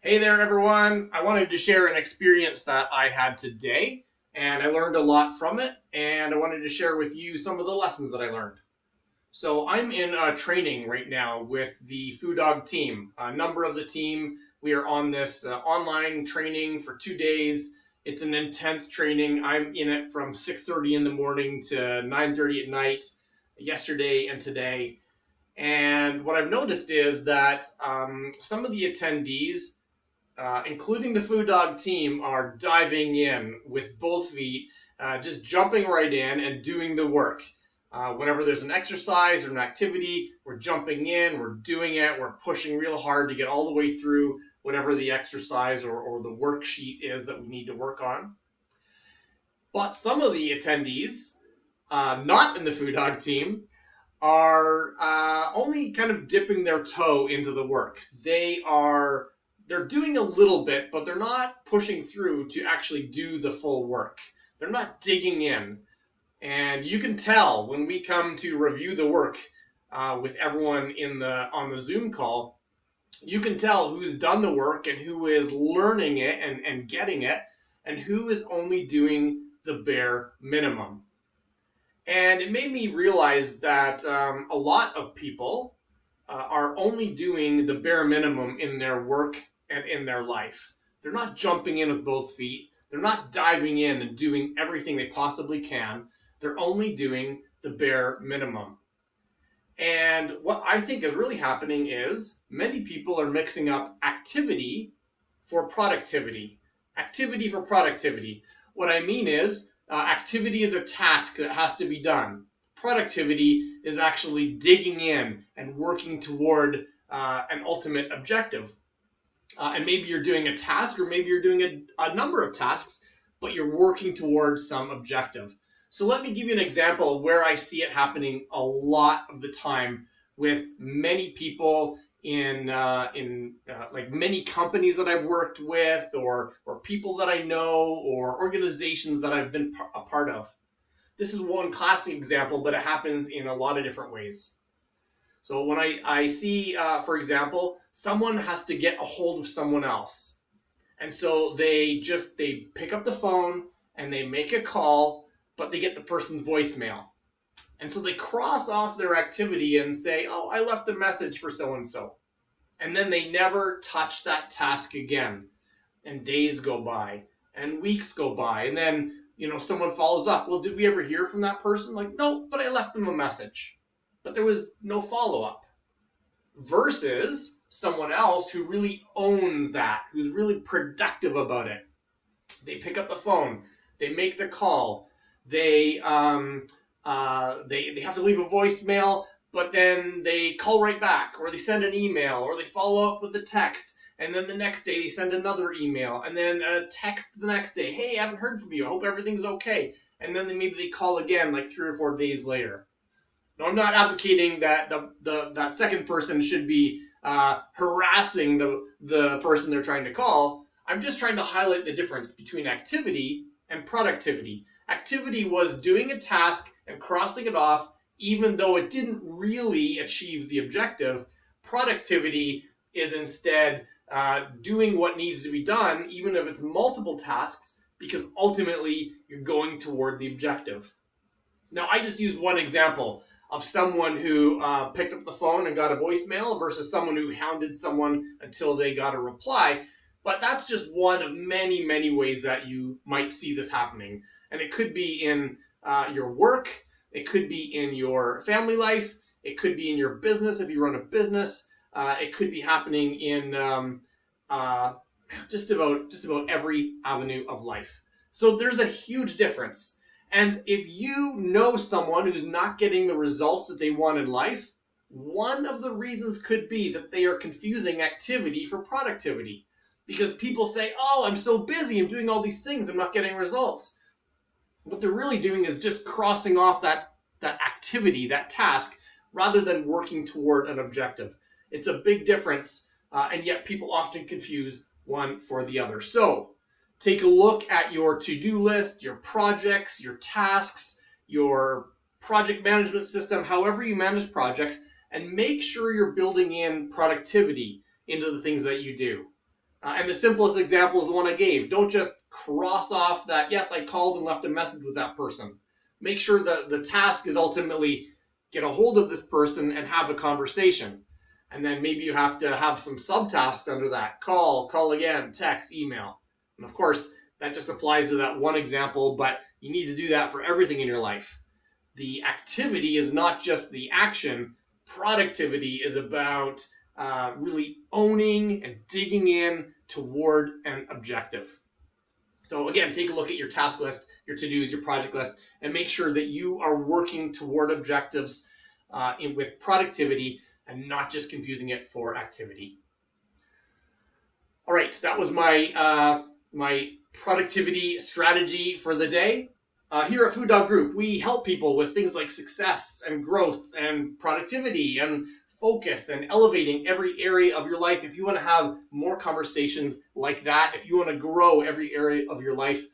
Hey there, everyone. I wanted to share an experience that I had today, and I learned a lot from it, and I wanted to share with you some of the lessons that I learned. So I'm in training right now with the FuDog team. A number of the team, we are on this online training for 2 days. It's an intense training. I'm in it from 6:30 in the morning to 9:30 at night, yesterday and today. And what I've noticed is that some of the attendees, including the FuDog team, are diving in with both feet, just jumping right in and doing the work. Whenever there's an exercise or an activity, we're jumping in, we're doing it, we're pushing real hard to get all the way through whatever the exercise or the worksheet is that we need to work on. But some of the attendees, not in the FuDog team, are only kind of dipping their toe into the work. They're doing a little bit, but they're not pushing through to actually do the full work. They're not digging in. And you can tell when we come to review the work with everyone on the Zoom call, you can tell who's done the work and who is learning it and getting it, and who is only doing the bare minimum. And it made me realize that a lot of people are only doing the bare minimum in their work and in their life. They're not jumping in with both feet. They're not diving in and doing everything they possibly can. They're only doing the bare minimum. And what I think is really happening is many people are mixing up activity for productivity. Activity for productivity. What I mean is, activity is a task that has to be done. Productivity is actually digging in and working toward an ultimate objective. And maybe you're doing a task, or maybe you're doing a number of tasks, but you're working towards some objective. So let me give you an example of where I see it happening a lot of the time with many people in like many companies that I've worked with, or people that I know, or organizations that I've been a part of. This is one classic example, but it happens in a lot of different ways. So when I see, for example, someone has to get a hold of someone else. And so they pick up the phone and they make a call, but they get the person's voicemail. And so they cross off their activity and say, oh, I left a message for so-and-so. And then they never touch that task again. And days go by and weeks go by. And then, someone follows up. Well, did we ever hear from that person? Like, no, but I left them a message. But there was no follow-up. Versus someone else who really owns that, who's really productive about it. They pick up the phone, they make the call, they have to leave a voicemail, but then they call right back, or they send an email, or they follow up with a text, and then the next day they send another email, and then a text the next day. Hey, I haven't heard from you. I hope everything's okay. And then maybe they call again like 3 or 4 days later. Now, I'm not advocating that that second person should be harassing the person they're trying to call. I'm just trying to highlight the difference between activity and productivity. Activity was doing a task and crossing it off, even though it didn't really achieve the objective. Productivity is instead doing what needs to be done, even if it's multiple tasks, because ultimately you're going toward the objective. Now, I just used one example of someone who picked up the phone and got a voicemail versus someone who hounded someone until they got a reply. But that's just one of many, many ways that you might see this happening. And it could be in your work. It could be in your family life. It could be in your business if you run a business. It could be happening in just about every avenue of life. So there's a huge difference. And if you know someone who's not getting the results that they want in life, one of the reasons could be that they are confusing activity for productivity. Because people say, oh, I'm so busy, I'm doing all these things, I'm not getting results. What they're really doing is just crossing off that activity, that task, rather than working toward an objective. It's a big difference, and yet people often confuse one for the other. So, take a look at your to-do list, your projects, your tasks, your project management system, however you manage projects, and make sure you're building in productivity into the things that you do. And the simplest example is the one I gave. Don't just cross off that, yes, I called and left a message with that person. Make sure that the task is ultimately get a hold of this person and have a conversation. And then maybe you have to have some subtasks under that. Call again, text, email. And of course, that just applies to that one example, but you need to do that for everything in your life. The activity is not just the action. Productivity is about really owning and digging in toward an objective. So again, take a look at your task list, your to-dos, your project list, and make sure that you are working toward objectives with productivity and not just confusing it for activity. All right, that was my productivity strategy for the day. Here at FuDog Group, we help people with things like success and growth and productivity and focus and elevating every area of your life. If you want to have more conversations like that, if you want to grow every area of your life,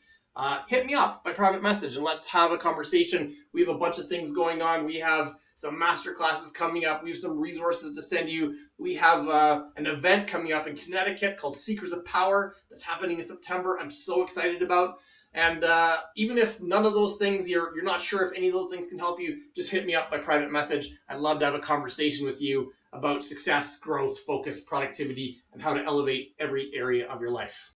hit me up by private message and let's have a conversation. We have a bunch of things going on. We have some master classes coming up. We have some resources to send you. We have an event coming up in Connecticut called Seekers of Power that's happening in September. I'm so excited about. And even if none of those things, you're not sure if any of those things can help you, just hit me up by private message. I'd love to have a conversation with you about success, growth, focus, productivity, and how to elevate every area of your life.